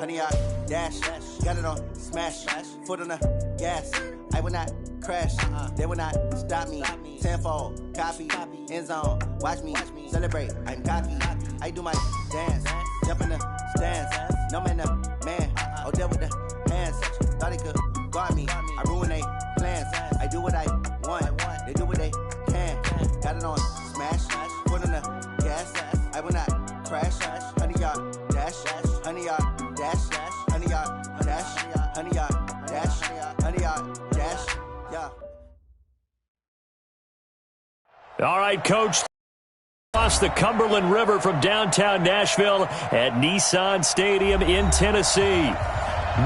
100-yard dash. Got it on smash. Foot on the gas. I will not crash. They will not stop me. Tenfold, copy, end zone. Watch me celebrate. I'm cocky. I do my dance. Jump in the stands. No man, no man. Oh, deal with the hands. Thought he could guard me. I ruin they plans. I do what I want. They do what they can. Got it on smash. Foot on the gas. I will not crash. 100-yard dash. 100-yard dash. 100-yard dash. 100-yard dash. 100-yard dash. Yeah. All right, Coach. Across the Cumberland River from downtown Nashville at Nissan Stadium in Tennessee.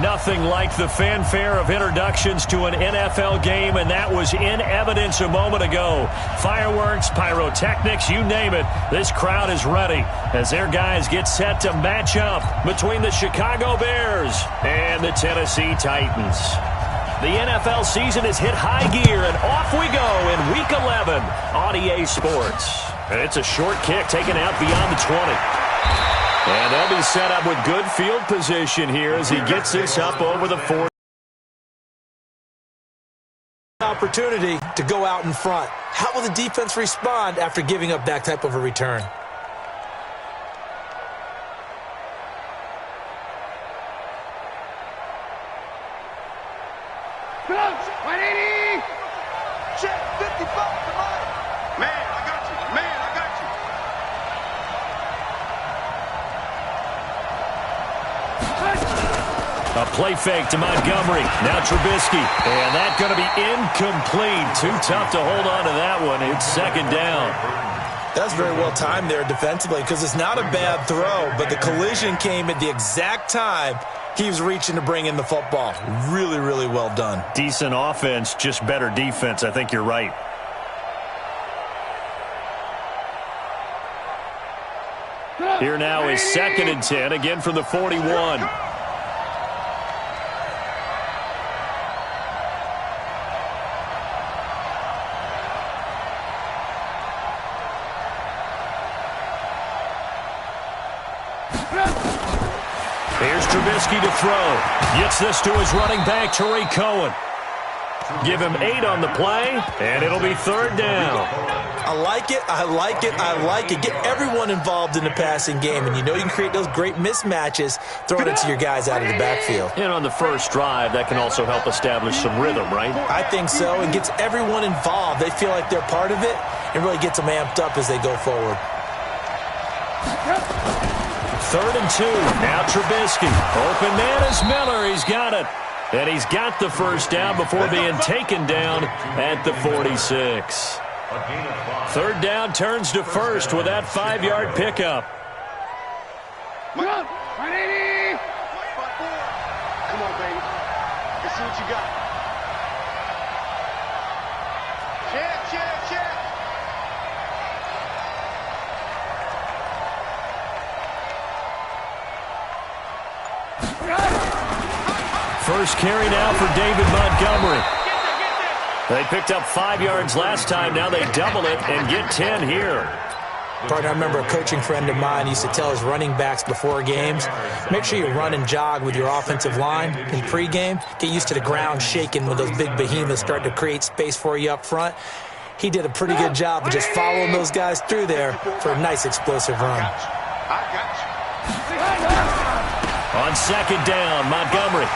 Nothing like the fanfare of introductions to an NFL game, and that was in evidence a moment ago. Fireworks, pyrotechnics, you name it. This crowd is ready as their guys get set to match up between the Chicago Bears and the Tennessee Titans. The NFL season has hit high gear, and off we go in Week 11 on EA Sports. And it's a short kick taken out beyond the 20. And they'll be set up with good field position here as he gets this up over the 40. Opportunity to go out in front. How will the defense respond after giving up that type of a return? Coach, 180! Check, 55, come on! Man, I got you! Man, I got you! A play fake to Montgomery. Now Trubisky. And that's going to be incomplete. Too tough to hold on to that one. It's second down. That's very well timed there defensively because it's not a bad throw, but the collision came at the exact time he was reaching to bring in the football. Really, really well done. Decent offense, just better defense. I think you're right. Here now is 2nd and 10, again from the 41. Here's Trubisky to throw. Gets this to his running back, Tariq Cohen. Give him 8 on the play, and it'll be 3rd down. I like it, I like it, I like it. Get everyone involved in the passing game, and you know you can create those great mismatches throwing it to your guys out of the backfield. And on the first drive, that can also help establish some rhythm, right? I think so. It gets everyone involved. They feel like they're part of it, and really gets them amped up as they go forward. 3rd and 2. Now Trubisky. Open man is Miller. He's got it. And he's got the first down before being taken down at the 46. 3rd down turns to 1st with that 5-yard pickup. Come on, 180! Come on, baby. Let's see what you got. Check, check, check. First carry now for David Montgomery. They picked up 5 yards last time. Now they double it and get 10 here. Partner, I remember a coaching friend of mine used to tell his running backs before games, make sure you run and jog with your offensive line in pregame. Get used to the ground shaking when those big behemoths start to create space for you up front. He did a pretty good job of just following those guys through there for a nice explosive run. I got you. On 2nd down, Montgomery.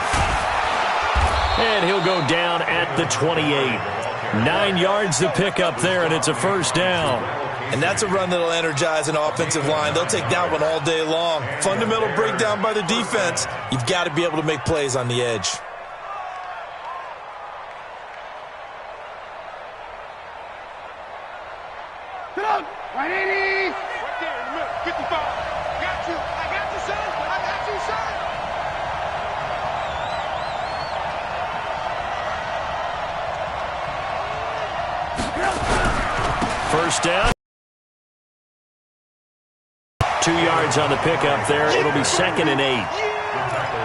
And he'll go down at the 28. 9 yards to pick up there, and it's a first down. And that's a run that'll energize an offensive line. They'll take that one all day long. Fundamental breakdown by the defense. You've got to be able to make plays on the edge. Come on, 180! Right there in the middle, 55. Got you. I got you, son. I got you, son. First down. 2 yards on the pickup there. It'll be 2nd and 8.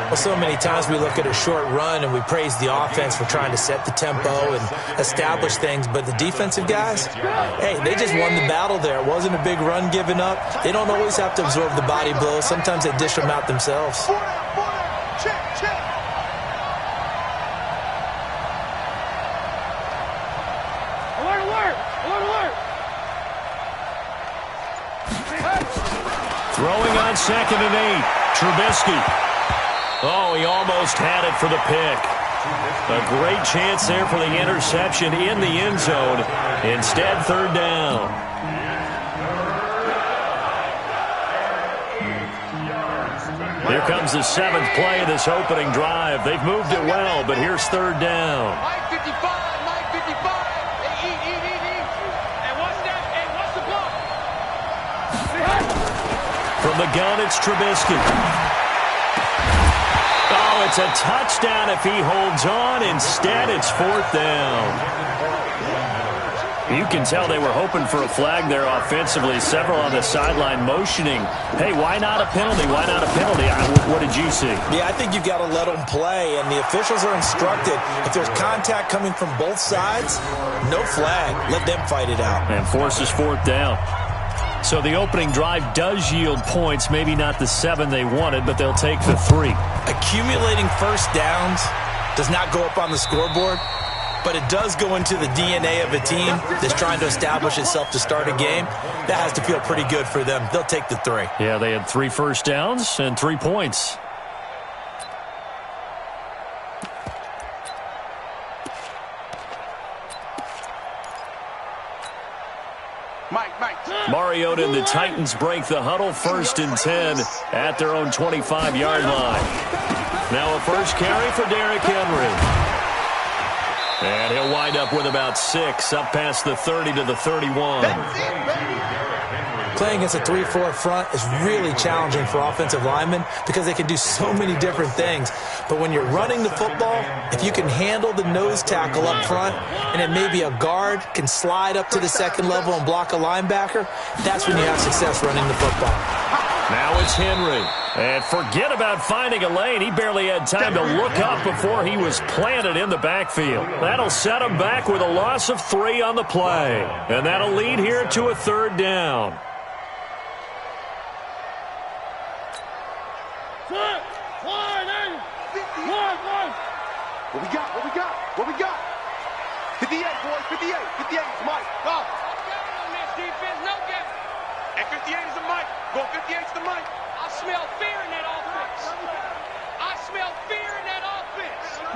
Well, so many times we look at a short run and we praise the offense for trying to set the tempo and establish things, but the defensive guys, hey, they just won the battle there. It wasn't a big run given up. They don't always have to absorb the body blows. Sometimes they dish them out themselves. Throwing on 2nd and 8. Trubisky. Oh, he almost had it for the pick. A great chance there for the interception in the end zone. Instead, 3rd down. Here comes the 7th play of this opening drive. They've moved it well, but here's 3rd down. Mike 55, Mike 55. Hey, eat. And what's that? Hey, what's the block? From the gun, it's Trubisky. Oh, it's a touchdown if he holds on. Instead, it's 4th down. You can tell they were hoping for a flag there offensively. Several on the sideline motioning, hey, why not a penalty? Why not a penalty? What did you see? Yeah, I think you've got to let them play, and the officials are instructed, if there's contact coming from both sides, no flag. Let them fight it out. And forces 4th down. So the opening drive does yield points, maybe not the 7 they wanted, but they'll take the 3. Accumulating first downs does not go up on the scoreboard, but it does go into the DNA of a team that's trying to establish itself to start a game. That has to feel pretty good for them. They'll take the 3. Yeah, they had 3 first downs and 3 points. Mike. Mariota and the Titans break the huddle, 1st and 10 at their own 25-yard line. Now a first carry for Derrick Henry. And he'll wind up with about 6, up past the 30 to the 31. Playing against a 3-4 front is really challenging for offensive linemen because they can do so many different things. But when you're running the football, if you can handle the nose tackle up front and then maybe a guard can slide up to the 2nd level and block a linebacker, that's when you have success running the football. Now it's Henry. And forget about finding a lane. He barely had time to look up before he was planted in the backfield. That'll set him back with a loss of 3 on the play. And that'll lead here to a 3rd down. What we got? 58, boys, 58 is Mike. Go. On this defense, no gap. And 58 is the Mike. Go, 58 is the Mike. I smell fear in that offense.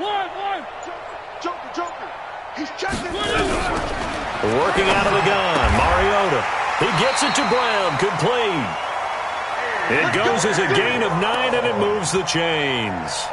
One. Joker. He's checking. Working out of the gun, Mariota. He gets it to Brown, complete. It goes as a gain of 9, and it moves the chains.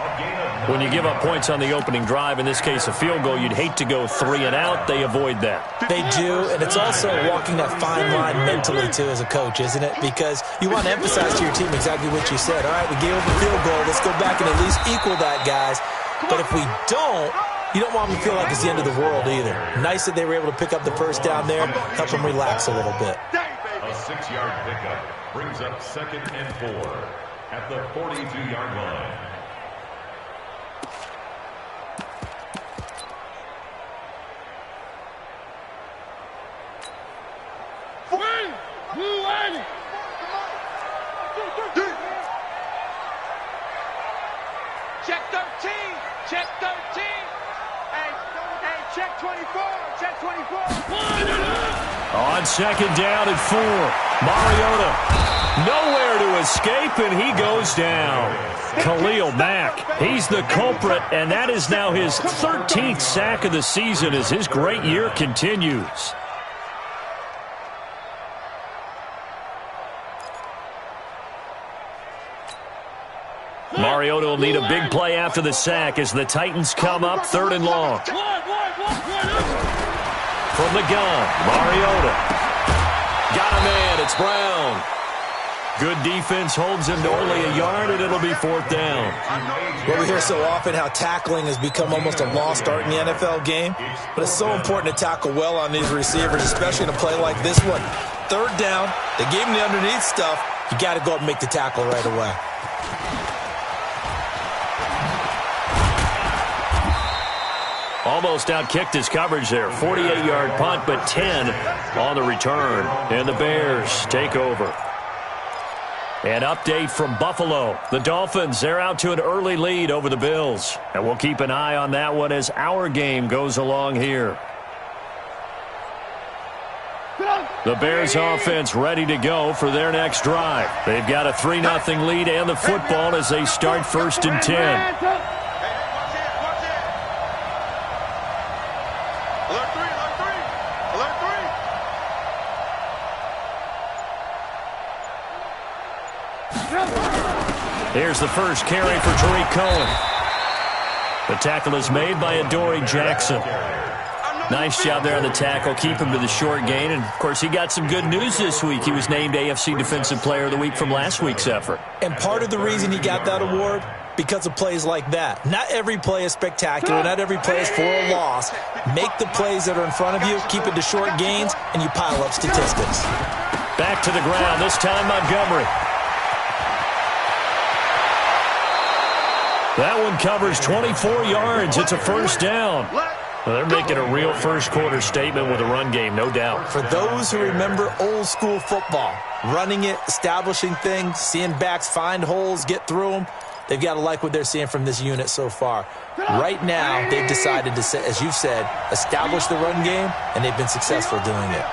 When you give up points on the opening drive, in this case a field goal, you'd hate to go 3 and out. They avoid that. They do, and it's also walking that fine line mentally, too, as a coach, isn't it? Because you want to emphasize to your team exactly what you said. All right, we gave up a field goal. Let's go back and at least equal that, guys. But if we don't, you don't want them to feel like it's the end of the world either. Nice that they were able to pick up the first down there, help them relax a little bit. A 6-yard pickup brings up 2nd and 4 at the 42-yard line. Check 13. Hey, check 24. Check 24. On 2nd down and 4. Mariota nowhere to escape, and he goes down. Khalil Mack, he's the culprit, and that is now his 13th sack of the season as his great year continues. Mariota will need a big play after the sack as the Titans come up 3rd and long. From the gun, Mariota. Got a man, it's Brown. Good defense holds him to only a yard, and it'll be 4th down. Well, we hear so often how tackling has become almost a lost art in the NFL game, but it's so important to tackle well on these receivers, especially in a play like this one. 3rd down, they gave him the underneath stuff. You got to go up and make the tackle right away. Almost outkicked his coverage there. 48-yard punt, but 10 on the return. And the Bears take over. An update from Buffalo. The Dolphins, they're out to an early lead over the Bills. And we'll keep an eye on that one as our game goes along here. The Bears offense ready to go for their next drive. They've got a 3-0 lead and the football as they start 1st and 10. Here's the first carry for Tariq Cohen. The tackle is made by Adoree Jackson. Nice job there on the tackle. Keep him to the short gain. And, of course, he got some good news this week. He was named AFC Defensive Player of the Week from last week's effort. And part of the reason he got that award, because of plays like that. Not every play is spectacular. Not every play is for a loss. Make the plays that are in front of you, keep it to short gains, and you pile up statistics. Back to the ground, this time Montgomery. That one covers 24 yards. It's a first down. Well, they're making a real first-quarter statement with a run game, no doubt. For those who remember old-school football, running it, establishing things, seeing backs find holes, get through them, they've got to like what they're seeing from this unit so far. Right now, they've decided to, as you've said, establish the run game, and they've been successful doing it.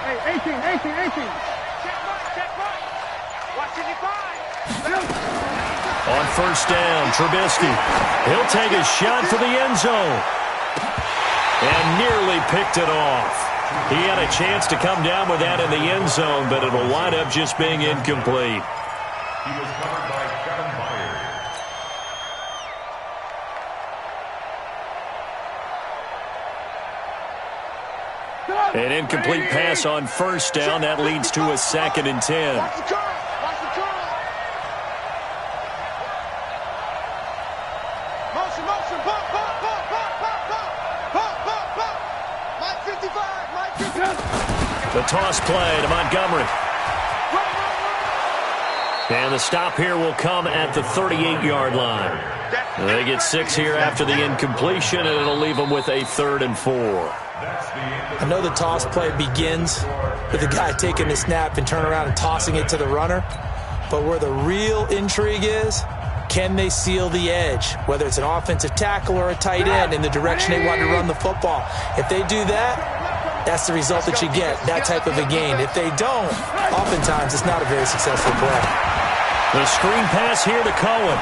Hey, 18. On first down, Trubisky. He'll take a shot for the end zone. And nearly picked it off. He had a chance to come down with that in the end zone, but it'll wind up just being incomplete. He was covered by Kevin Byard. An incomplete pass on first down. That leads to a 2nd and 10. Watch the curl. Motion. Pop. Mike 55. The toss play to Montgomery. And the stop here will come at the 38-yard line. They get 6 here after the incompletion, and it'll leave them with a 3rd and 4. I know the toss play begins with the guy taking the snap and turning around and tossing it to the runner. But where the real intrigue is, can they seal the edge, whether it's an offensive tackle or a tight end, in the direction they want to run the football? If they do that, that's the result that you get, that type of a gain. If they don't, oftentimes it's not a very successful play. The screen pass here to Cohen.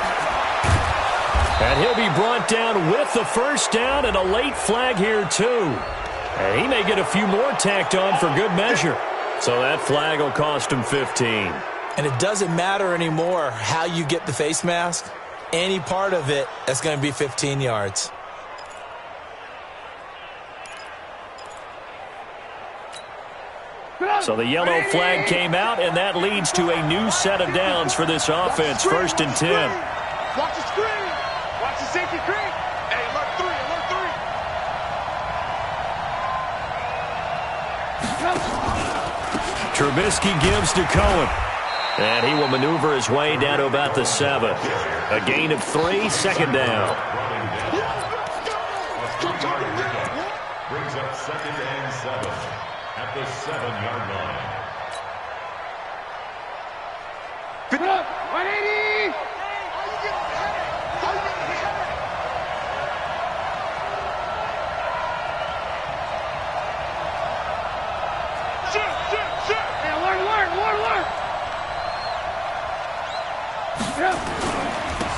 And he'll be brought down with the first down, and a late flag here too. And he may get a few more tacked on for good measure. So that flag will cost him 15. And it doesn't matter anymore how you get the face mask. Any part of it, that's going to be 15 yards. So the yellow flag came out, and that leads to a new set of downs for this offense. 1st and 10. Watch the screen. Watch the safety screen. Hey, alert 3. Trubisky gives to Cohen. And he will maneuver his way down to about the 7. A gain of 3, 2nd down. Brings up 2nd and 7 at the 7-yard line. 180.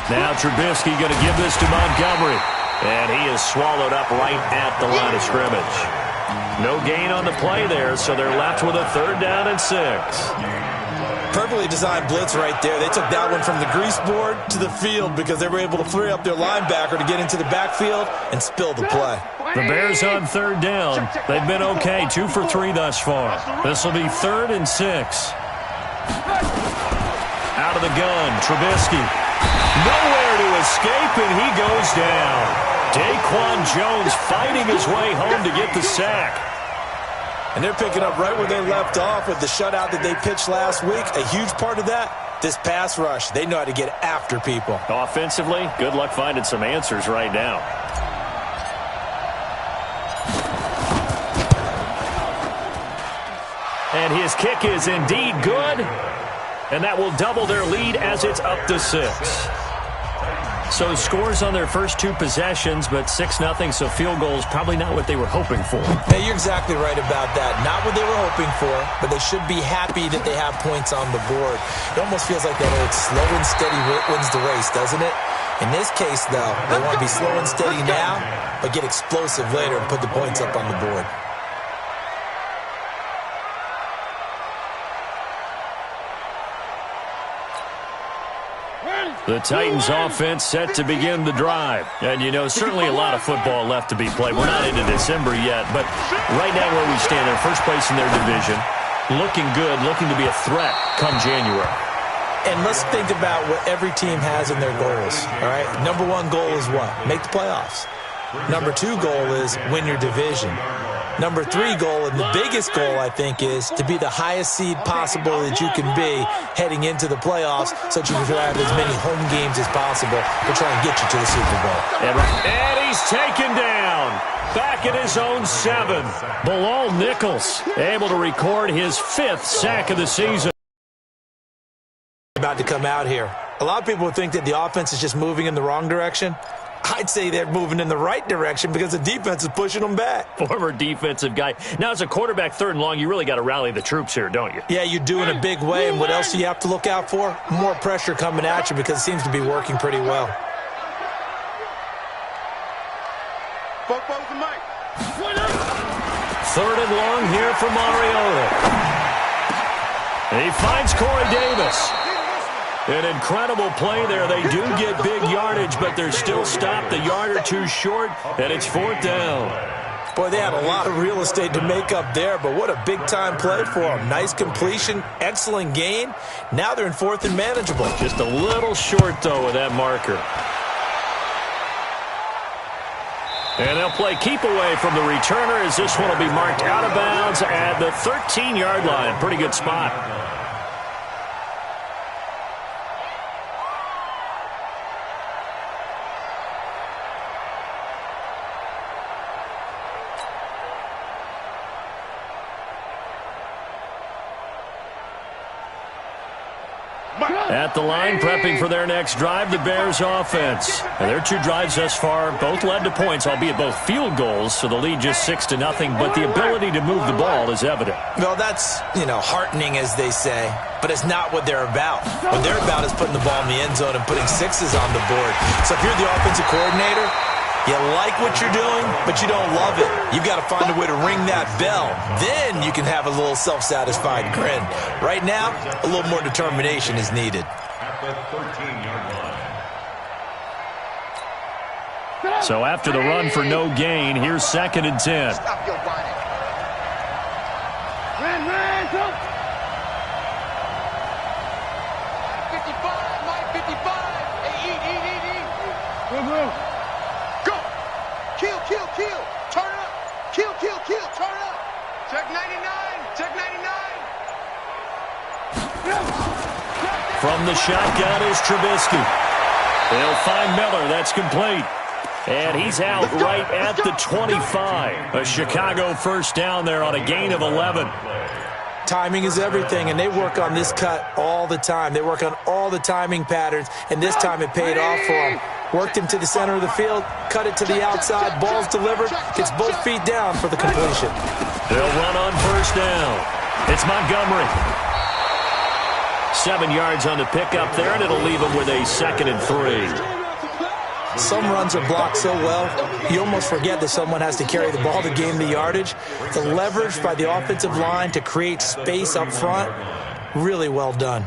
Now Trubisky going to give this to Montgomery. And he is swallowed up right at the line of scrimmage. No gain on the play there, so they're left with a 3rd down and 6. Perfectly designed blitz right there. They took that one from the grease board to the field because they were able to free up their linebacker to get into the backfield and spill the play. The Bears on 3rd down. They've been okay, 2 for 3 thus far. This will be 3rd and 6. Out of the gun, Trubisky. Nowhere to escape, and he goes down. Daquan Jones fighting his way home to get the sack. And they're picking up right where they left off with the shutout that they pitched last week. A huge part of that, this pass rush. They know how to get after people. Offensively, good luck finding some answers right now. And his kick is indeed good. And that will double their lead as it's up to 6. So scores on their first 2 possessions, but 6-0, so field goals probably not what they were hoping for. Hey, you're exactly right about that. Not what they were hoping for, but they should be happy that they have points on the board. It almost feels like that old slow and steady wins the race, doesn't it? In this case, though, they want to be slow and steady now, but get explosive later and put the points up on the board. The Titans offense set to begin the drive. And, you know, certainly a lot of football left to be played. We're not into December yet, but right now where we stand, they're first place in their division, looking good, looking to be a threat come January. And let's think about what every team has in their goals, all right? Number 1 goal is what? Make the playoffs. Number 2 goal is win your division. Number 3 goal, and the biggest goal, I think, is to be the highest seed possible that you can be heading into the playoffs so that you can have as many home games as possible to try and get you to the Super Bowl. And he's taken down. Back at his own 7. Bilal Nichols able to record his 5th sack of the season. About to come out here. A lot of people would think that the offense is just moving in the wrong direction. I'd say they're moving in the right direction because the defense is pushing them back. Former defensive guy. Now, as a quarterback, 3rd and long, you really got to rally the troops here, don't you? Yeah, you do in a big way. And what else do you have to look out for? More pressure coming at you because it seems to be working pretty well. 3rd and long here for Mariota. He finds Corey Davis. An incredible play there. They do get big yardage, but they're still stopped a yard or 2 short, and it's 4th down. Boy, they had a lot of real estate to make up there, but what a big-time play for them. Nice completion, excellent gain. Now they're in 4th and manageable. Just a little short, though, with that marker. And they'll play keep away from the returner as this one will be marked out of bounds at the 13-yard line. Pretty good spot. At the line, prepping for their next drive, the Bears offense. And their 2 drives thus far both led to points, albeit both field goals, so the lead just 6-0, but the ability to move the ball is evident. Well, that's, heartening, as they say, but it's not what they're about. What they're about is putting the ball in the end zone and putting 6s on the board. So if you're the offensive coordinator, you like what you're doing, but you don't love it. You've got to find a way to ring that bell. Then you can have a little self-satisfied grin. Right now, a little more determination is needed. At the 13-yard line. So after the run for no gain, here's 2nd and 10. Stop your running. Run, go. 55, Mike, 55. Hey, eat. Go. Kill. Turn up. Kill. Turn up. Check 99. From the shotgun is Trubisky. They'll find Miller. That's complete. And he's out right at the 25. A Chicago first down there on a gain of 11. Timing is everything, and they work on this cut all the time. They work on all the timing patterns, and this time it paid off for them. Worked him to the center of the field, cut it to the outside, ball's delivered, gets both feet down for the completion. They'll run on first down. It's Montgomery. 7 yards on the pickup there, and it'll leave them with a 2nd and 3. Some runs are blocked so well, you almost forget that someone has to carry the ball to gain the yardage. The leverage by the offensive line to create space up front, really well done.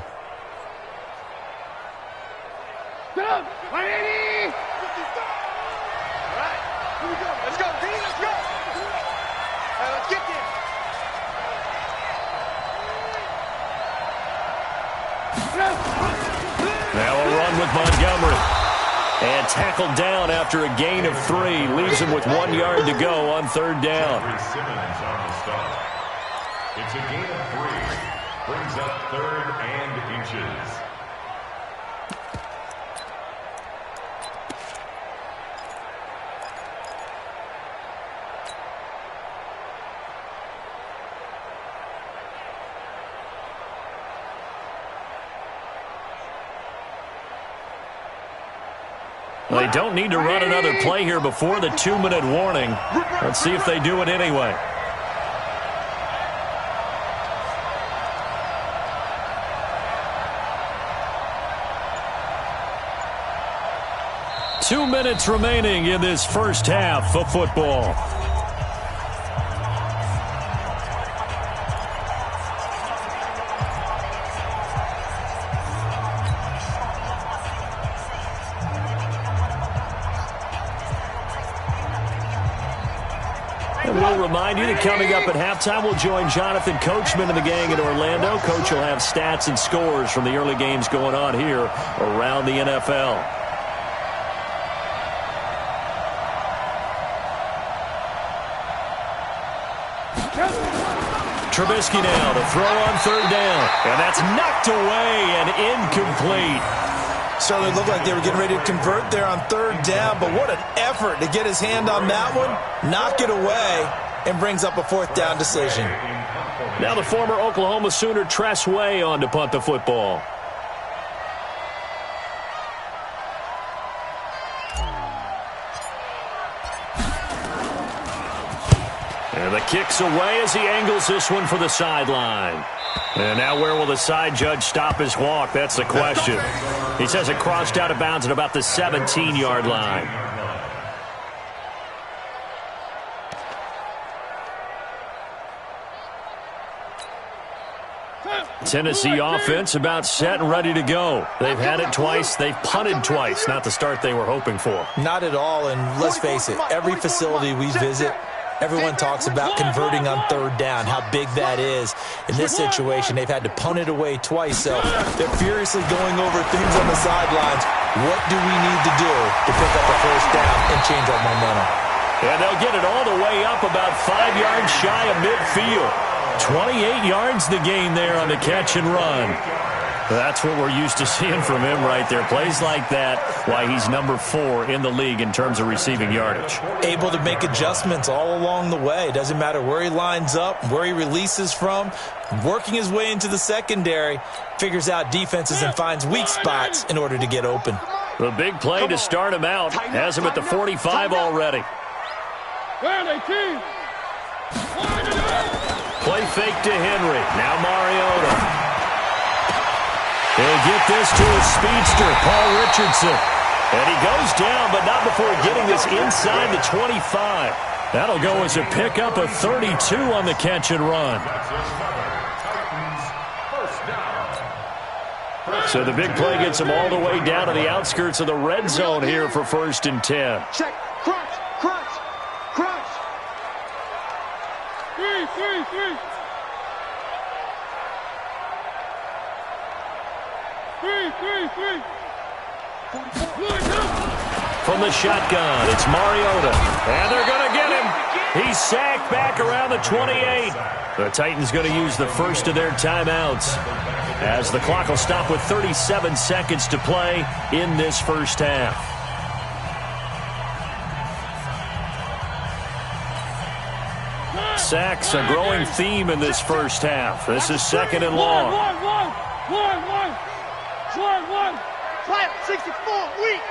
Let's go, D, let's go. Let's get there. Now a run with Montgomery. And tackled down after a gain of 3. Leaves him with 1 yard to go on 3rd down. Simmons on the stop. It's a gain of 3. Brings up 3rd and inches. They don't need to run another play here before the 2-minute warning. Let's see if they do it anyway. Two minutes remaining in this first half of football. And we'll remind you that coming up at halftime, we'll join Jonathan Coachman and the gang in Orlando. Coach will have stats and scores from the early games going on here around the NFL. Trubisky now to throw on third down. And that's knocked away and incomplete. Certainly looked like they were getting ready to convert there on third down, but what an effort to get his hand on that one, knock it away, and brings up a fourth down decision. Now the former Oklahoma Sooner Tress Way on to punt the football. And the kick's away as he angles this one for the sideline. And now where will the side judge stop his walk? That's the question. He says it crossed out of bounds at about the 17-yard line. Tennessee offense about set and ready to go. They've had it twice. They've punted twice. Not the start they were hoping for. Not at all, and let's face it, every facility we visit, everyone talks about converting on third down, how big that is. In this situation, they've had to punt it away twice, so they're furiously going over things on the sidelines. What do we need to do to pick up a first down and change our momentum? And they'll get it all the way up about 5 yards shy of midfield. 28 yards the gain there on the catch and run. That's what we're used to seeing from him right there. Plays like that, why he's number 4 in the league in terms of receiving yardage. Able to make adjustments all along the way. Doesn't matter where he lines up, where he releases from. Working his way into the secondary, figures out defenses and finds weak spots in order to get open. The big play to start him out. Has him at the 45 already. Play fake to Henry. Now Mariota. He'll get this to his speedster, Paul Richardson. And he goes down, but not before getting this inside the 25. That'll go as a pickup of 32 on the catch and run. So the big play gets him all the way down to the outskirts of the red zone here for 1st and 10. Check. Crunch. Three. From the shotgun, it's Mariota. And they're going to get him. He's sacked back around the 28. The Titans going to use the first of their timeouts as the clock will stop with 37 seconds to play in this first half. Sacks, a growing theme in this first half. This is 2nd and long. Flat 64, weak.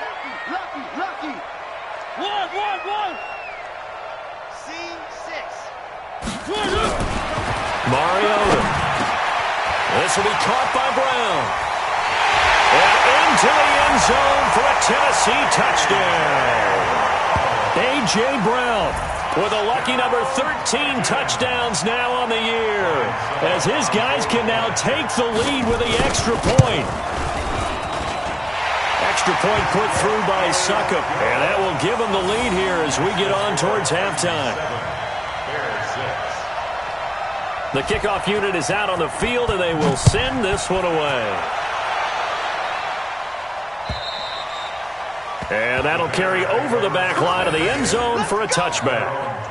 Lucky. One. C6. Mariota. This will be caught by Brown. And into the end zone for a Tennessee touchdown. A.J. Brown with a lucky number 13 touchdowns now on the year, as his guys can now take the lead with the extra point. Extra point put through by Succop, and that will give him the lead here as we get on towards halftime. The kickoff unit is out on the field, and they will send this one away. And that'll carry over the back line of the end zone for a touchback.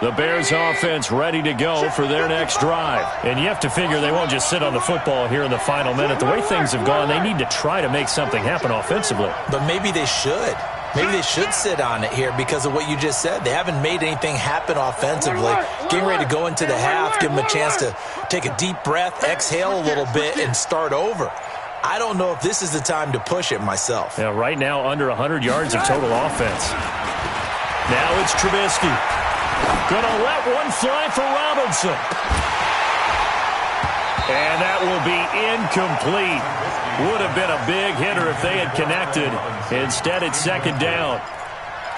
The Bears offense ready to go for their next drive. And you have to figure they won't just sit on the football here in the final minute. The way things have gone, they need to try to make something happen offensively. But maybe they should. Maybe they should sit on it here because of what you just said. They haven't made anything happen offensively. Getting ready to go into the half, give them a chance to take a deep breath, exhale a little bit, and start over. I don't know if this is the time to push it myself. Yeah, right now under 100 yards of total offense. Now it's Trubisky. Gonna let one fly for Robinson. And that will be incomplete. Would have been a big hitter if they had connected. Instead, it's second down.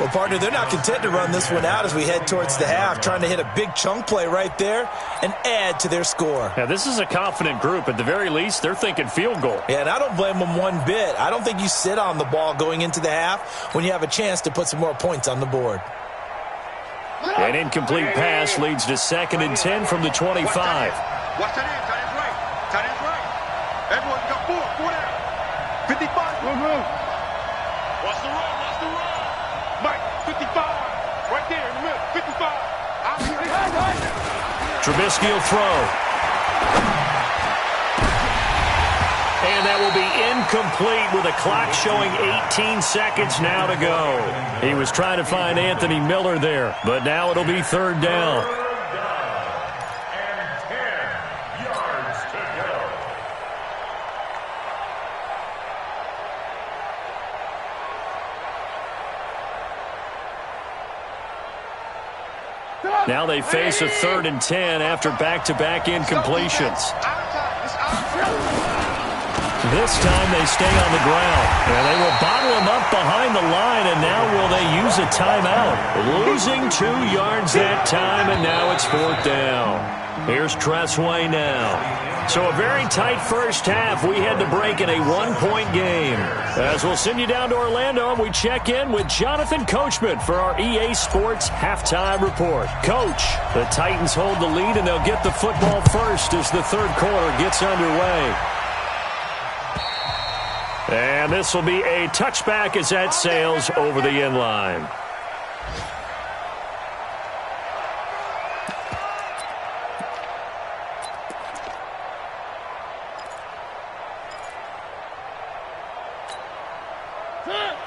Well, partner, they're not content to run this one out as we head towards the half, trying to hit a big chunk play right there and add to their score. Yeah, this is a confident group. At the very least, they're thinking field goal. Yeah, and I don't blame them one bit. I don't think you sit on the ball going into the half when you have a chance to put some more points on the board. An incomplete pass leads to 2nd and 10 from the 25. Watch that end. Tight end's right. Tight end's right. Everyone's got four down. 55. Watch the run. Mike, 55. Right there in the middle. 55. Trubisky will throw. And that will be incomplete with a clock showing 18 seconds now to go. He was trying to find Anthony Miller there, but now it'll be 3rd down. And 10 yards to go. Now they face a 3rd and 10 after back-to-back incompletions. This time they stay on the ground. And they will bottle him up behind the line, and now will they use a timeout? Losing 2 yards that time, and now it's 4th down. Here's Tressway now. So a very tight first half. We had to break in a 1-point game. As we'll send you down to Orlando, we check in with Jonathan Coachman for our EA Sports Halftime Report. Coach, the Titans hold the lead, and they'll get the football first as the 3rd quarter gets underway. And this will be a touchback as that sails over the end line.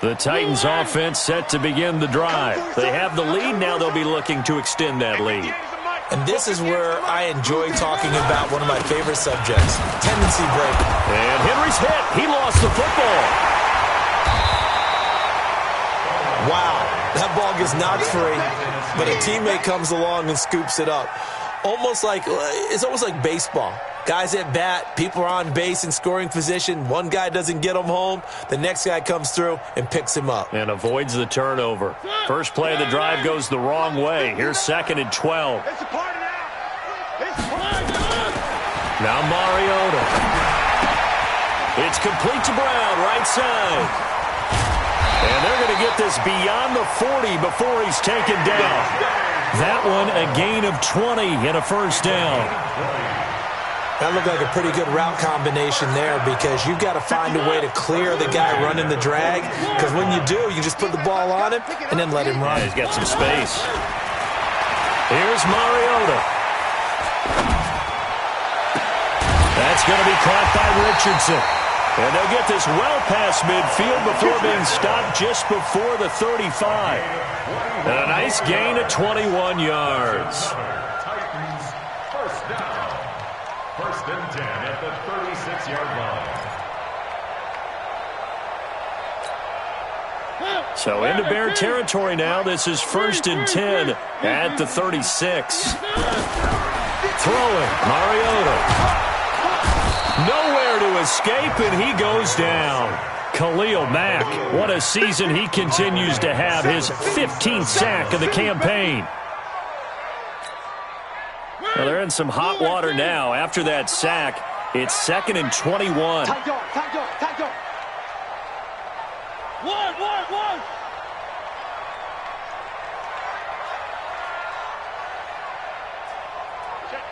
The Titans offense set to begin the drive. They have the lead. Now they'll be looking to extend that lead. And this is where I enjoy talking about one of my favorite subjects, tendency breaking. And Henry's hit. He lost the football. Wow, that ball gets knocked free, but a teammate comes along and scoops it up. It's almost like baseball. Guys at bat, people are on base in scoring position. One guy doesn't get him home. The next guy comes through and picks him up. And avoids the turnover. First play of the drive goes the wrong way. Here's 2nd and 12. Now Mariota. It's complete to Brown, right side. And they're going to get this beyond the 40 before he's taken down. That one a gain of 20 and a 1st down. That looked like a pretty good route combination there because you've got to find a way to clear the guy running the drag, because when you do, you just put the ball on him and then let him run. Yeah, he's got some space. Here's Mariota. That's going to be caught by Richardson. And they'll get this well past midfield before being stopped just before the 35. And a nice gain of 21 yards. Titans, 1st down. 1st and 10 at the 36-yard line. So into Bear territory now. This is 1st and 10 at the 36. Throwing, Mariota. Nowhere to escape, and he goes down. Khalil Mack, what a season he continues to have. His 15th sack of the campaign. Well, they're in some hot water now. After that sack, it's 2nd and 21. Tight dog. One. Check.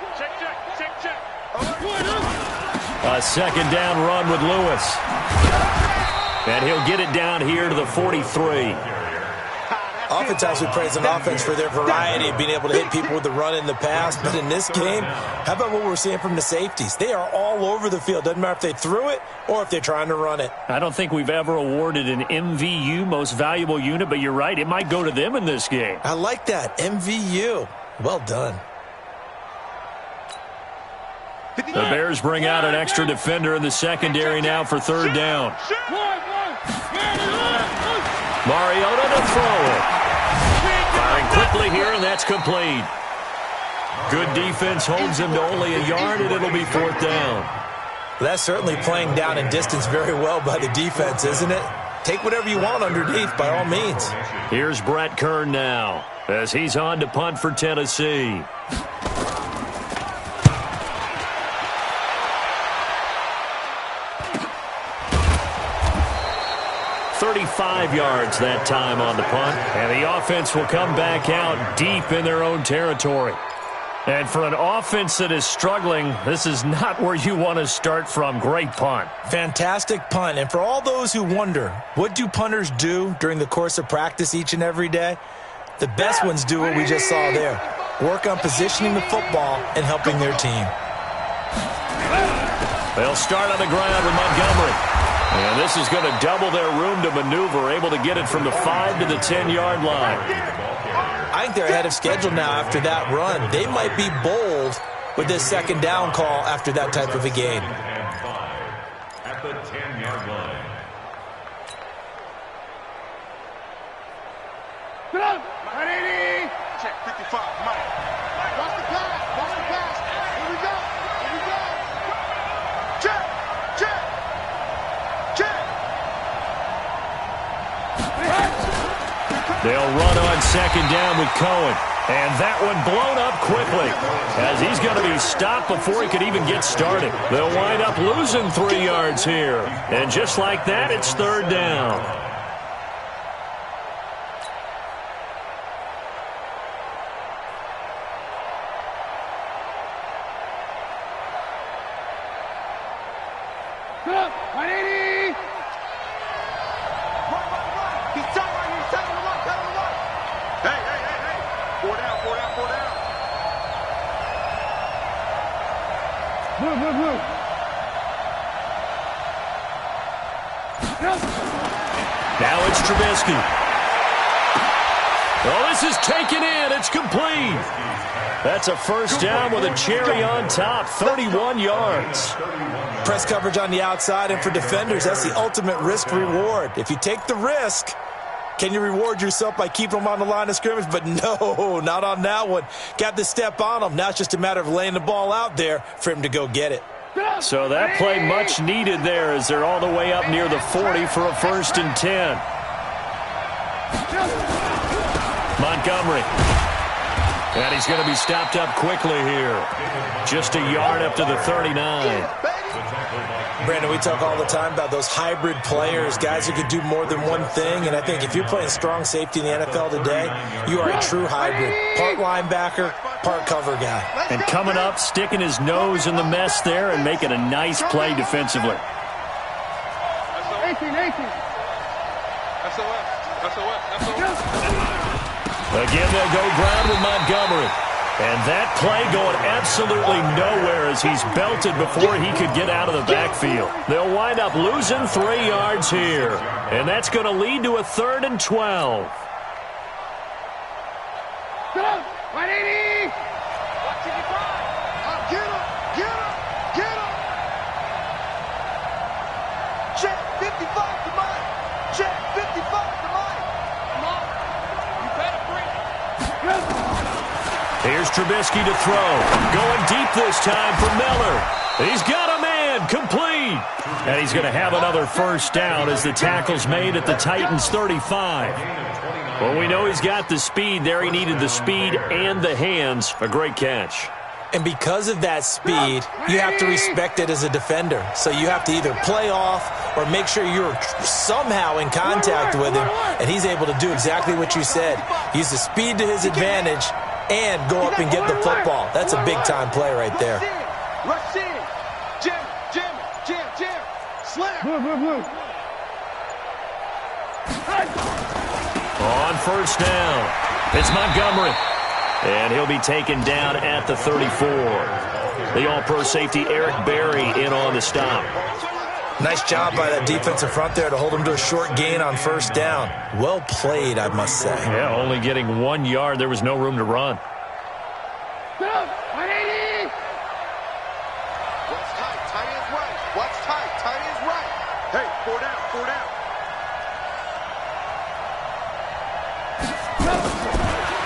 A 2nd down run with Lewis. And he'll get it down here to the 43. Oftentimes we praise an offense for their variety of being able to hit people with the run in the pass. But in this game, how about what we're seeing from the safeties? They are all over the field. Doesn't matter if they threw it or if they're trying to run it. I don't think we've ever awarded an MVU, most valuable unit, but you're right. It might go to them in this game. I like that. MVU. Well done. The Bears bring out an extra defender in the secondary now for third down. Mariota to throw it. Firing quickly here, and that's complete. Good defense holds him to only a yard, and it'll be fourth down. That's certainly playing down in distance very well by the defense, isn't it? Take whatever you want underneath, by all means. Here's Brett Kern now, as he's on to punt for Tennessee. 35 yards that time on the punt, and the offense will come back out deep in their own territory. And for an offense that is struggling, this is not where you want to start from. Great punt. Fantastic punt. And for all those who wonder, what do punters do during the course of practice each and every day? The best ones do what we just saw there. Work on positioning the football and helping their team. They'll start on the ground with Montgomery. And this is going to double their room to maneuver, able to get it from the 5 to the 10-yard line. I think they're ahead of schedule now after that run. They might be bold with this second down call after that type of a game. At the 10-yard line. Get up! Ready? Check 55, Mike. Watch the pass. Watch the pass. Here we go. Here we go. Check. Check. Check. They'll run on second down with Cohen. And that one blown up quickly, as he's going to be stopped before he could even get started. They'll wind up losing 3 yards here. And just like that, it's third down. Get up! 180! Run. He's tight right here. He's tight on the right. Tight on the right. Hey. 4 down. Move. Now it's Trubisky. Oh, this is taken in. It's complete. That's a first down with a cherry on top, 31 yards. Press coverage on the outside, and for defenders, that's the ultimate risk-reward. If you take the risk, can you reward yourself by keeping them on the line of scrimmage? But no, not on that one. Got the step on them. Now it's just a matter of laying the ball out there for him to go get it. So that play much needed there as they're all the way up near the 40 for a 1st and 10. Montgomery. And he's going to be stopped up quickly here. Just a yard up to the 39. Brandon, we talk all the time about those hybrid players, guys who could do more than one thing. And I think if you're playing strong safety in the NFL today, you are a true hybrid. Part linebacker, part cover guy. And coming up, sticking his nose in the mess there and making a nice play defensively. 18. SOS. Again, they'll go ground with Montgomery. And that play going absolutely nowhere as he's belted before he could get out of the backfield. They'll wind up losing 3 yards here. And that's going to lead to a 3rd and 12. Get up! 180! Get him! Check 55 to Mike! Check 55 to Mike! Come on! You better bring it! Here's Trubisky to throw. Going deep this time for Miller. He's got a man, complete. And he's going to have another first down as the tackle's made at the Titans' 35. Well, we know he's got the speed there. He needed the speed and the hands. A great catch. And because of that speed, you have to respect it as a defender. So you have to either play off or make sure you're somehow in contact with him. And he's able to do exactly what you said. Use the speed to his advantage and go up and get the football. That's a big-time play right there. Rush in. Jam. Slam. Move. On first down, it's Montgomery. And he'll be taken down at the 34. The all-pro safety Eric Berry in on the stop. Nice job by that defensive front there to hold him to a short gain on first down. Well played, I must say. Yeah, only getting 1 yard. There was no room to run. What's tight? Tight is right. What's tight? Tight is right. Hey, 4 down, 4 down.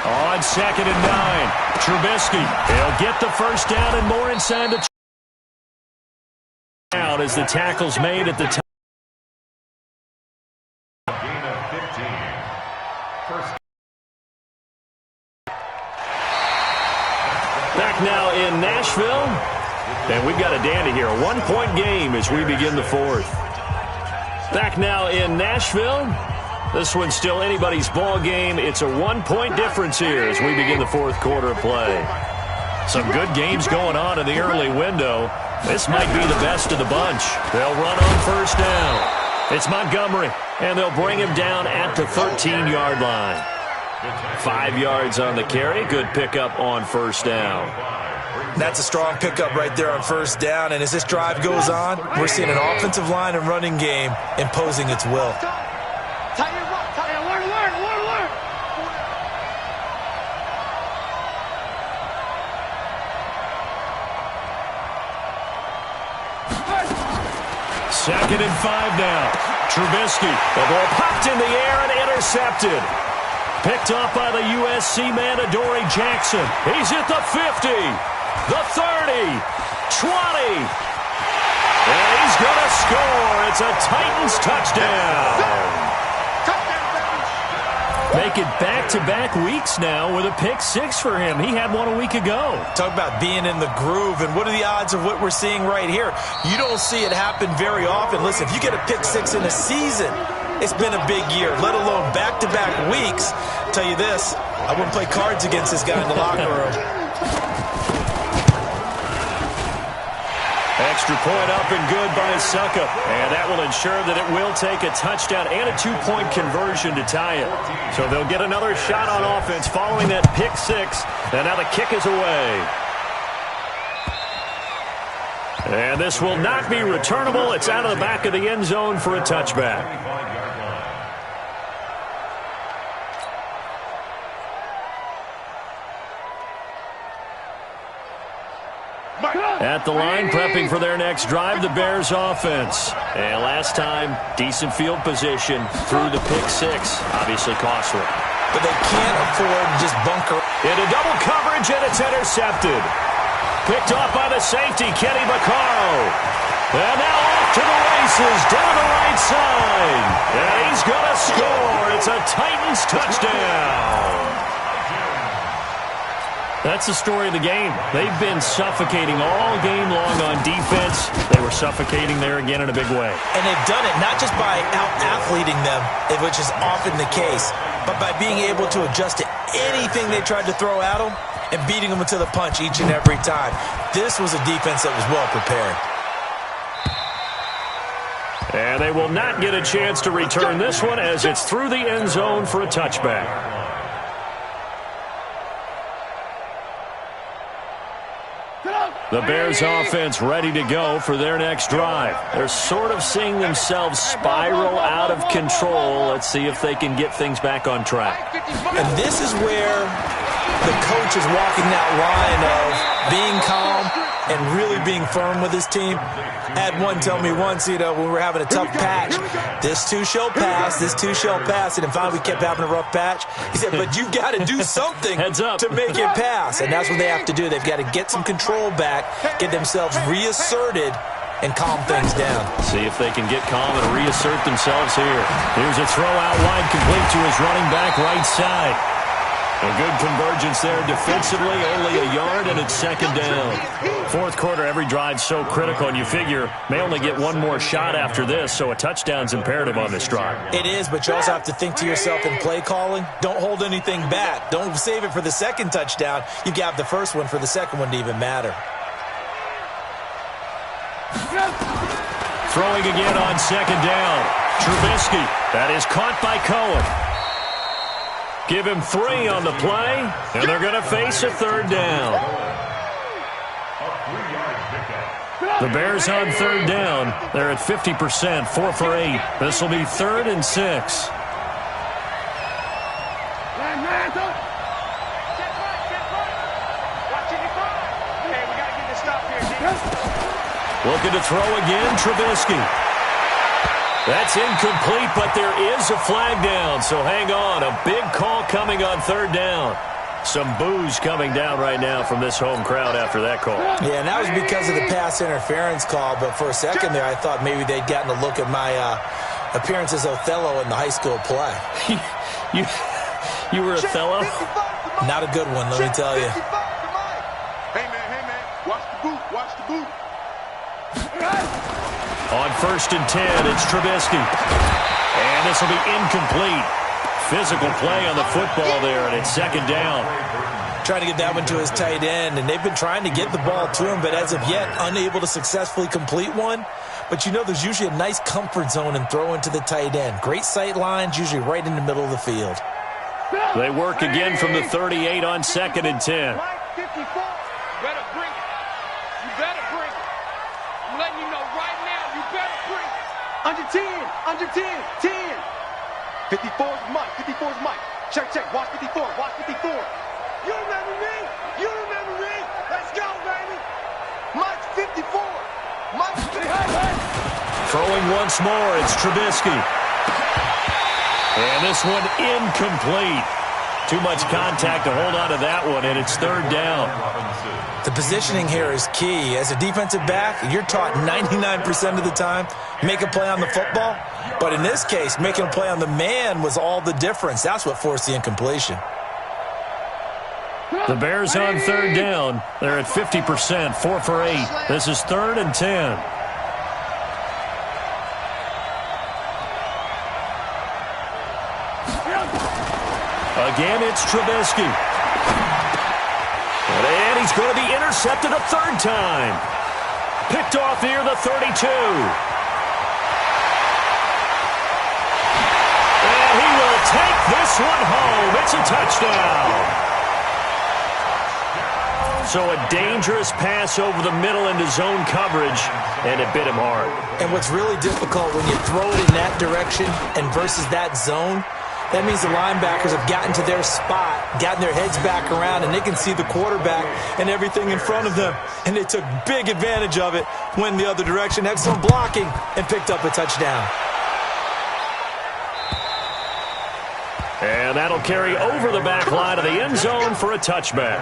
On 2nd and 9, Trubisky. He'll get the first down and more inside the out as the tackle's made at the top. Gain of 15. First. Back now in Nashville. And we've got a dandy here. A 1-point game as we begin the 4th. Back now in Nashville. This one's still anybody's ball game. It's a 1-point difference here as we begin the 4th quarter of play. Some good games going on in the early window. This might be the best of the bunch. They'll run on first down. It's Montgomery, and they'll bring him down at the 13-yard line. 5 yards on the carry. Good pickup on first down. That's a strong pickup right there on first down. And as this drive goes on, we're seeing an offensive line and running game imposing its will. Second and 5 now. Trubisky. The ball popped in the air and intercepted. Picked off by the USC man, Adoree Jackson. He's at the 50, the 30, 20. And he's going to score. It's a Titans touchdown. Make it back-to-back weeks now with a pick-6 for him. He had one a week ago. Talk about being in the groove, and what are the odds of what we're seeing right here? You don't see it happen very often. Listen, if you get a pick-6 in a season, it's been a big year, let alone back-to-back weeks. I'll tell you this, I wouldn't play cards against this guy in the locker room. Extra point up and good by Suckup. And that will ensure that it will take a touchdown and a 2-point conversion to tie it. So they'll get another shot on offense following that pick-6. And now the kick is away. And this will not be returnable. It's out of the back of the end zone for a touchback. At the line, prepping for their next drive, the Bears offense. And last time, decent field position through the pick-6. Obviously costly. But they can't afford to just bunker. Into double coverage, and it's intercepted. Picked off by the safety, Kenny Vaccaro. And now off to the races, down the right side. And he's going to score. It's a Titans touchdown. That's the story of the game. They've been suffocating all game long on defense. They were suffocating there again in a big way. And they've done it not just by out-athleting them, which is often the case, but by being able to adjust to anything they tried to throw at them and beating them to the punch each and every time. This was a defense that was well prepared. And they will not get a chance to return this one as it's through the end zone for a touchback. The Bears offense ready to go for their next drive. They're sort of seeing themselves spiral out of control. Let's see if they can get things back on track. And this is where the coach is walking that line of being calm and really being firm with his team. I had one tell me once, when we were having a tough patch, this too shall pass, this too shall pass. And finally we kept having a rough patch. He said, but you've got to do something to make it pass. And that's what they have to do. They've got to get some control back, get themselves reasserted, and calm things down. See if they can get calm and reassert themselves here. Here's a throw out wide, complete to his running back right side. A good convergence there defensively, only a yard, and it's second down. Fourth quarter, every drive's so critical, and you figure may only get one more shot after this, so a touchdown's imperative on this drive. It is, but you also have to think to yourself in play calling, don't hold anything back. Don't save it for the second touchdown. You got the first one for the second one to even matter. Throwing again on second down. Trubisky. That is caught by Cohen. Give him 3 on the play, and they're going to face a third down. The Bears on third down. They're at 50%, 4 for 8. This will be 3rd and 6. Looking to throw again, Trubisky. That's incomplete, but there is a flag down, so hang on. A big call coming on third down. Some boos coming down right now from this home crowd after that call. Yeah, and that was because of the pass interference call, but for a second there I thought maybe they'd gotten a look at my appearance as Othello in the high school play. You were Othello? Not a good one, let me tell you. Hey, man, watch the boot, watch the boot. On 1st and 10, it's Trubisky. And this will be incomplete. Physical play on the football there, and it's 2nd down. Trying to get that one to his tight end, and they've been trying to get the ball to him, but as of yet, unable to successfully complete one. But you know there's usually a nice comfort zone and throw into the tight end. Great sight lines, usually right in the middle of the field. They work again from the 38 on 2nd and 10. Mike 54, you better bring it. You better bring it. I'm letting you know right now, you better bring it. Under 10, 10. 54 is Mike, 54 is Mike. Check, watch 54, watch 54. You remember me? You remember me? Let's go, baby. Mike 54. Mike 54. Throwing once more, it's Trubisky. And this one incomplete. Too much contact to hold on to that one, and it's 3rd down. The positioning here is key. As a defensive back, you're taught 99% of the time, make a play on the football. But in this case, making a play on the man was all the difference. That's what forced the incompletion. The Bears on 3rd down. They're at 50%, 4 for 8. This is 3rd and 10. Again, it's Trubisky. And he's going to be intercepted a 3rd time. Picked off near the 32. And he will take this one home. It's a touchdown. So a dangerous pass over the middle into zone coverage, and it bit him hard. And what's really difficult when you throw it in that direction and versus that zone, that means the linebackers have gotten to their spot, gotten their heads back around, and they can see the quarterback and everything in front of them. And they took big advantage of it, went the other direction, had some blocking, and picked up a touchdown. And that'll carry over the back line of the end zone for a touchback.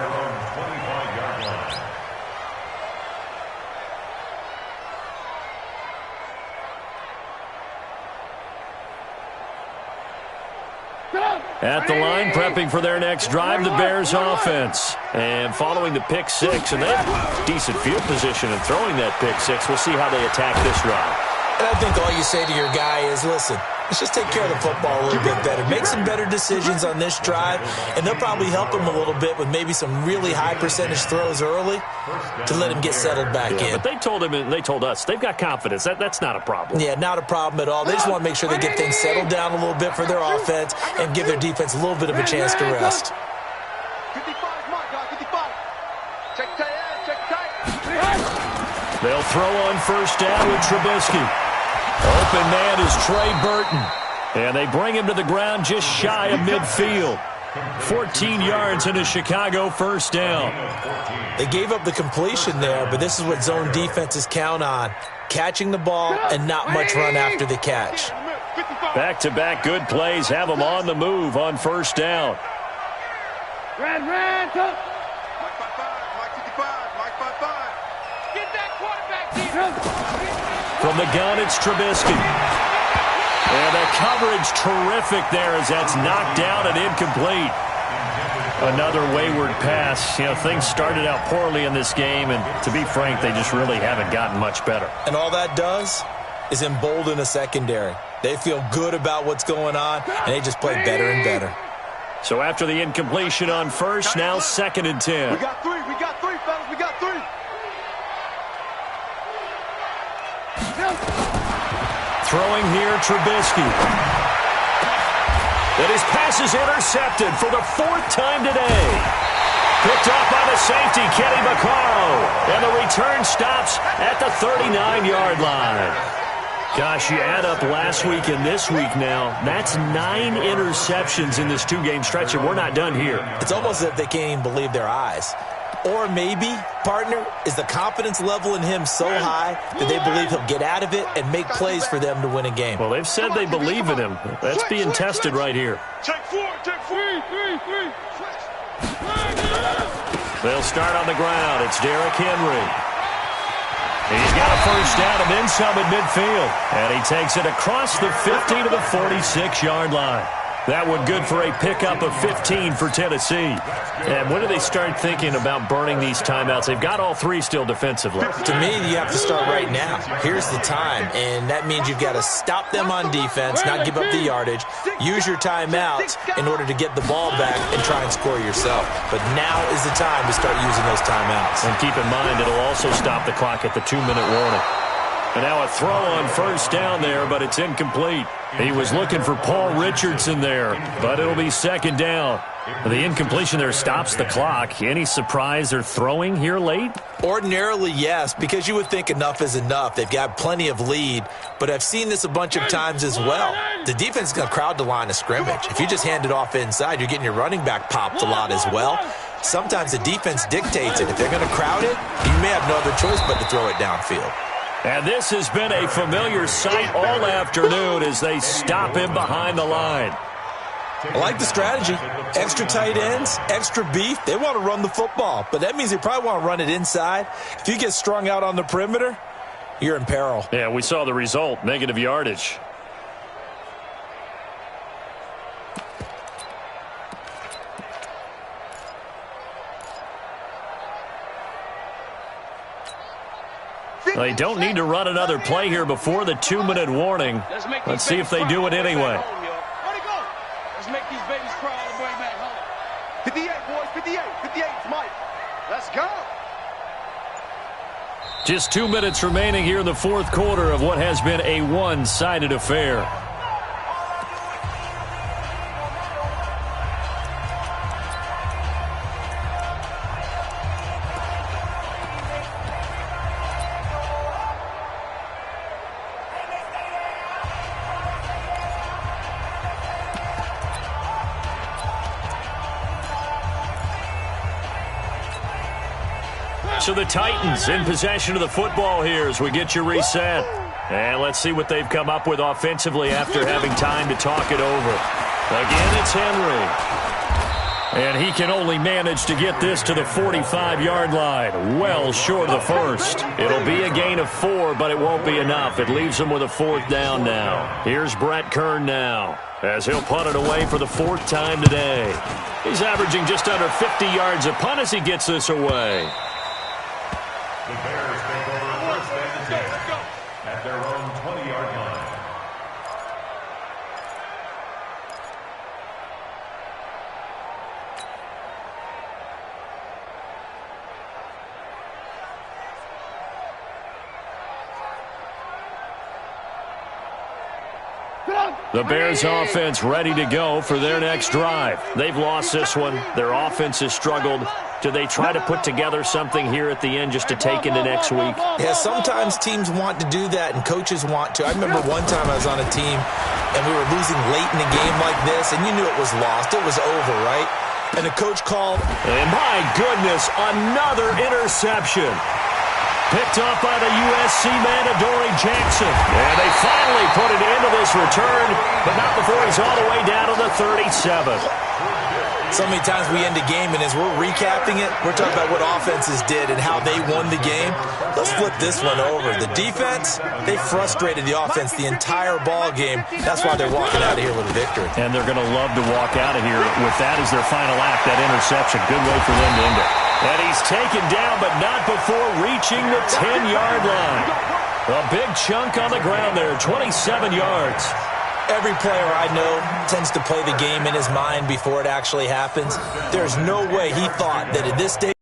At the line, prepping for their next drive, the Bears offense. And following the pick six, and they have decent field position in throwing that pick six. We'll see how they attack this drive. And I think all you say to your guy is, listen, let's just take care of the football a little bit better. Make some better decisions on this drive, and they'll probably help him a little bit with maybe some really high percentage throws early to let him get settled back in. But they told him, and they told us, they've got confidence. That's not a problem. Yeah, not a problem at all. They just want to make sure they get things settled down a little bit for their offense and give their defense a little bit of a chance to rest. 55 Mike, guys, 55. Check tight. They'll throw on first down with Trubisky. Open man is Trey Burton. And they bring him to the ground just shy of midfield. 14 yards in a Chicago first down. They gave up the completion there, but this is what zone defenses count on. Catching the ball and not much run after the catch. Back-to-back good plays have them on the move on first down. Red, Mike 55, Mike 55, Mike 55. Get that quarterback deep. From the gun, it's Trubisky. And the coverage terrific there as that's knocked down and incomplete. Another wayward pass. You know, things started out poorly in this game, and to be frank, they just really haven't gotten much better. And all that does is embolden a secondary. They feel good about what's going on, and they just play better and better. So after the incompletion on first, now 2nd and 10. We got three, fellas, we got three. Throwing here, Trubisky. And his pass is intercepted for the 4th time today. Picked off by the safety, Kenny Vaccaro. And the return stops at the 39-yard line. Gosh, you add up last week and this week now, that's 9 interceptions in this 2-game stretch, and we're not done here. It's almost as if they can't even believe their eyes. Or maybe, partner, is the confidence level in him so high that they believe he'll get out of it and make plays for them to win a game. Well, they've said they believe in him. That's being tested right here. Take 4, take 4. They'll start on the ground. It's Derrick Henry. He's got a first down and then some at midfield. And he takes it across the 50 to the 46-yard line. That one good for a pickup of 15 for Tennessee. And when do they start thinking about burning these timeouts? They've got all 3 still defensively. To me, you have to start right now. Here's the time, and that means you've got to stop them on defense, not give up the yardage, use your timeouts in order to get the ball back and try and score yourself. But now is the time to start using those timeouts. And keep in mind, it'll also stop the clock at the 2-minute warning. And now a throw on first down there, but it's incomplete. He was looking for Paul Richardson there, but it'll be second down. The incompletion there stops the clock. Any surprise they're throwing here late? Ordinarily, yes, because you would think enough is enough. They've got plenty of lead, but I've seen this a bunch of times as well. The defense is going to crowd the line of scrimmage. If you just hand it off inside, you're getting your running back popped a lot as well. Sometimes the defense dictates it. If they're going to crowd it, you may have no other choice but to throw it downfield. And this has been a familiar sight all afternoon as they stop him behind the line. I like the strategy. Extra tight ends, extra beef. They want to run the football, but that means they probably want to run it inside. If you get strung out on the perimeter, you're in peril. Yeah, we saw the result, negative yardage. They don't need to run another play here before the 2-minute warning. Let's see if they do it anyway. Let's make these babies cry all the way back home. 58, boys, 58. 58's Mike. Let's go. Just 2 minutes remaining here in the 4th quarter of what has been a one-sided affair. So the Titans in possession of the football here as we get you reset. And let's see what they've come up with offensively after having time to talk it over. Again, it's Henry. And he can only manage to get this to the 45-yard line, well short of the first. It'll be a gain of 4, but it won't be enough. It leaves him with a 4th down now. Here's Brett Kern now as he'll punt it away for the 4th time today. He's averaging just under 50 yards a punt as he gets this away. The Bears take over first and 10 at their own 20-yard line. The Bears offense ready to go for their next drive. They've lost this one. Their offense has struggled. Do they try to put together something here at the end just to take into next week? Yeah, sometimes teams want to do that and coaches want to. I remember one time I was on a team and we were losing late in a game like this and you knew it was lost. It was over, right? And the coach called. And my goodness, another interception. Picked off by the USC man, Adoree Jackson. And they finally put it into this return, but not before he's all the way down to the 37. So many times we end a game, and as we're recapping it, we're talking about what offenses did and how they won the game. Let's flip this one over. The defense, they frustrated the offense the entire ball game. That's why they're walking out of here with a victory. And they're going to love to walk out of here with that as their final act, that interception. Good way for them to end it. And he's taken down, but not before reaching the 10-yard line. A big chunk on the ground there, 27 yards. Every player I know tends to play the game in his mind before it actually happens. There's no way he thought that at this stage,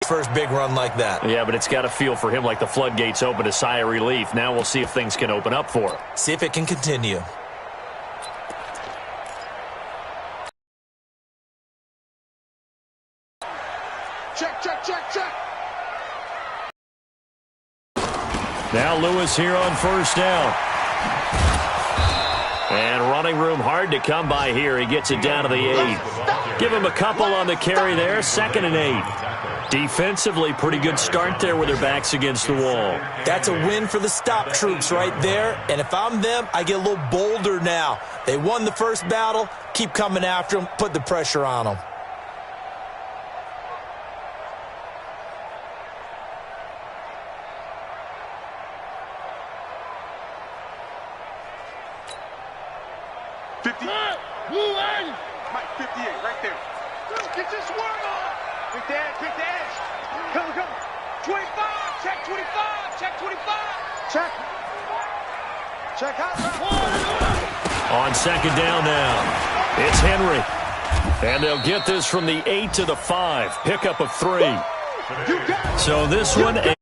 first big run like that. Yeah, but it's got to feel for him like the floodgates open, a sigh of relief. Now we'll see if things can open up for him. See if it can continue. Now Lewis here on first down. And running room hard to come by here. He gets it down to the 8. Give him a couple on the carry there. 2nd and 8. Defensively, pretty good start there with their backs against the wall. That's a win for the stop troops right there. And if I'm them, I get a little bolder now. They won the first battle. Keep coming after them. Put the pressure on them. Mike, 58, right there. Get this work on. Quick the edge. Come. 25, check 25, check 25. Check out. On 2nd down now, it's Henry. And they'll get this from the 8 to the 5. Pickup of 3. So this one...